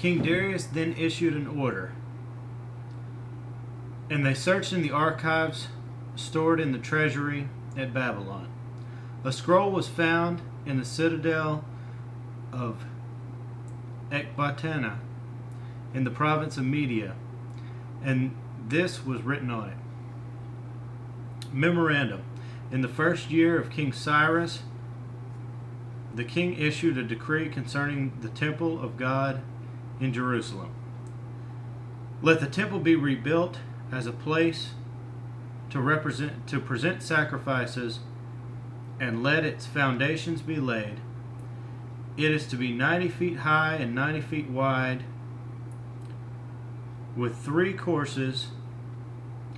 King Darius then issued an order, and they searched in the archives stored in the treasury at Babylon. A scroll was found in the citadel of Ecbatana in the province of Media, and this was written on it. Memorandum. In the first year of King Cyrus, the king issued a decree concerning the temple of God in Jerusalem. Let the temple be rebuilt as a place to present sacrifices, and let its foundations be laid. It is to be 90 feet high and 90 feet wide, with 3 courses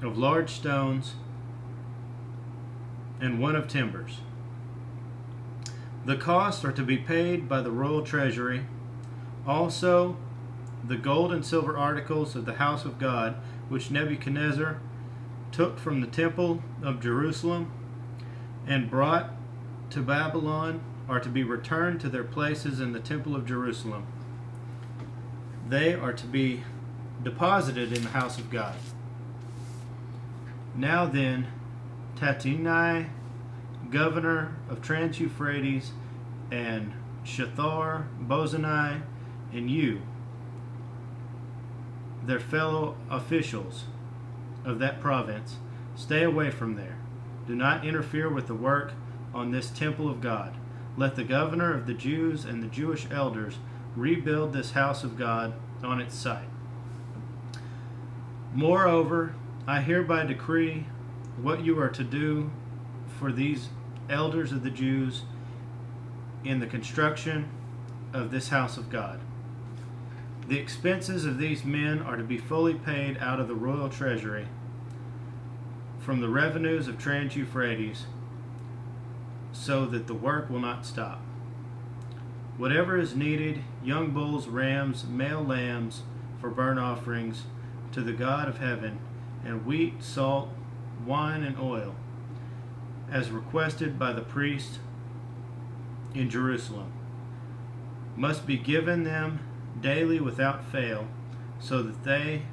of large stones and 1 of timbers. The costs are to be paid by the royal treasury. Also, the gold and silver articles of the house of God, which Nebuchadnezzar took from the temple of Jerusalem and brought to Babylon, are to be returned to their places in the temple of Jerusalem. They are to be deposited in the house of God. Now then, Tattenai, governor of Trans-Euphrates, and Shethar, Bozenai, and you, their fellow officials of that province, stay away from there. Do not interfere with the work on this temple of God. Let the governor of the Jews and the Jewish elders rebuild this house of God on its site. Moreover, I hereby decree what you are to do for these elders of the Jews in the construction of this house of God. The expenses of these men are to be fully paid out of the royal treasury from the revenues of Trans-Euphrates, so that the work will not stop. Whatever is needed, young bulls, rams, male lambs for burnt offerings to the God of heaven, and wheat, salt, wine, and oil, as requested by the priest in Jerusalem, must be given them daily without fail, so that they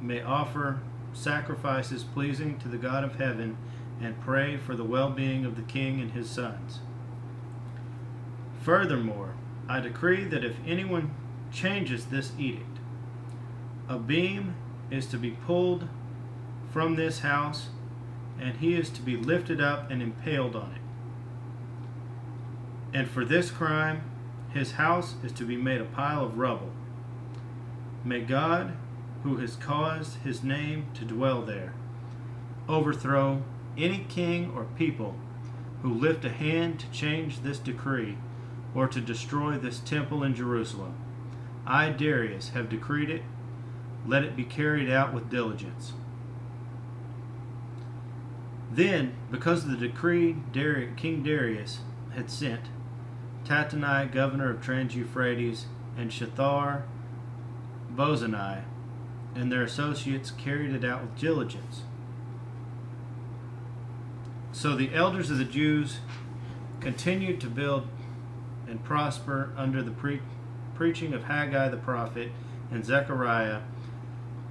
may offer sacrifices pleasing to the God of heaven and pray for the well-being of the king and his sons. Furthermore, I decree that if anyone changes this edict, a beam is to be pulled from this house, and he is to be lifted up and impaled on it. And for this crime, his house is to be made a pile of rubble. May God, who has caused his name to dwell there, overthrow any king or people who lift a hand to change this decree or to destroy this temple in Jerusalem. I, Darius, have decreed it. Let it be carried out with diligence. Then, because of the decree King Darius had sent, Tattenai, governor of Trans-Euphrates, and Shethar, Bozenai, and their associates carried it out with diligence. So the elders of the Jews continued to build and prosper under the preaching of Haggai the prophet and Zechariah,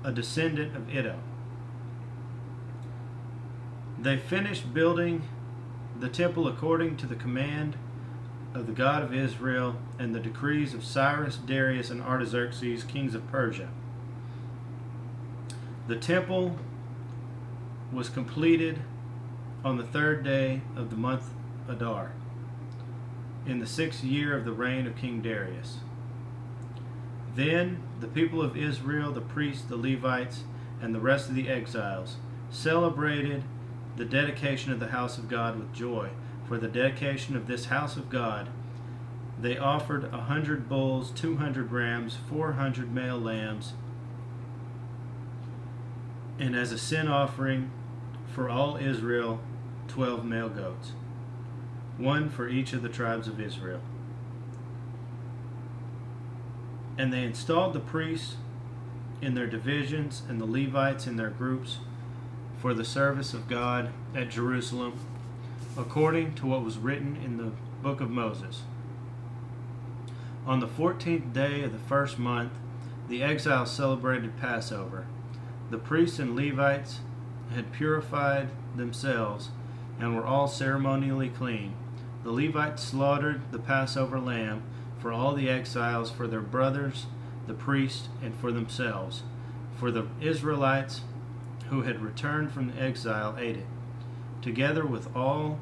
a descendant of Iddo. They finished building the temple according to the command of the God of Israel and the decrees of Cyrus, Darius, and Artaxerxes, kings of Persia. The temple was completed on the 3rd day of the month Adar, in the 6th year of the reign of King Darius. Then the people of Israel, the priests, the Levites, and the rest of the exiles celebrated the dedication of the house of God with joy. For the dedication of this house of God, they offered 100 bulls, 200 rams, 400 male lambs, and as a sin offering for all Israel, 12 male goats, 1 for each of the tribes of Israel. And they installed the priests in their divisions and the Levites in their groups for the service of God at Jerusalem, according to what was written in the book of Moses. On the 14th day of the 1st month, the exiles celebrated Passover. The priests and Levites had purified themselves and were all ceremonially clean. The Levites slaughtered the Passover lamb for all the exiles, for their brothers, the priests, and for themselves. For the Israelites who had returned from the exile ate it, together with all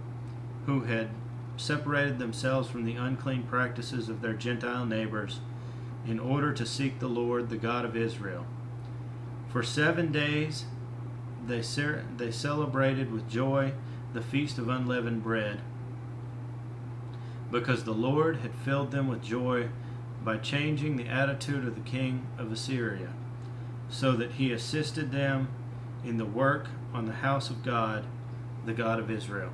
who had separated themselves from the unclean practices of their Gentile neighbors, in order to seek the Lord, the God of Israel. For 7 days they celebrated with joy the feast of unleavened bread, because the Lord had filled them with joy by changing the attitude of the king of Assyria, so that he assisted them in the work on the house of God, the God of Israel.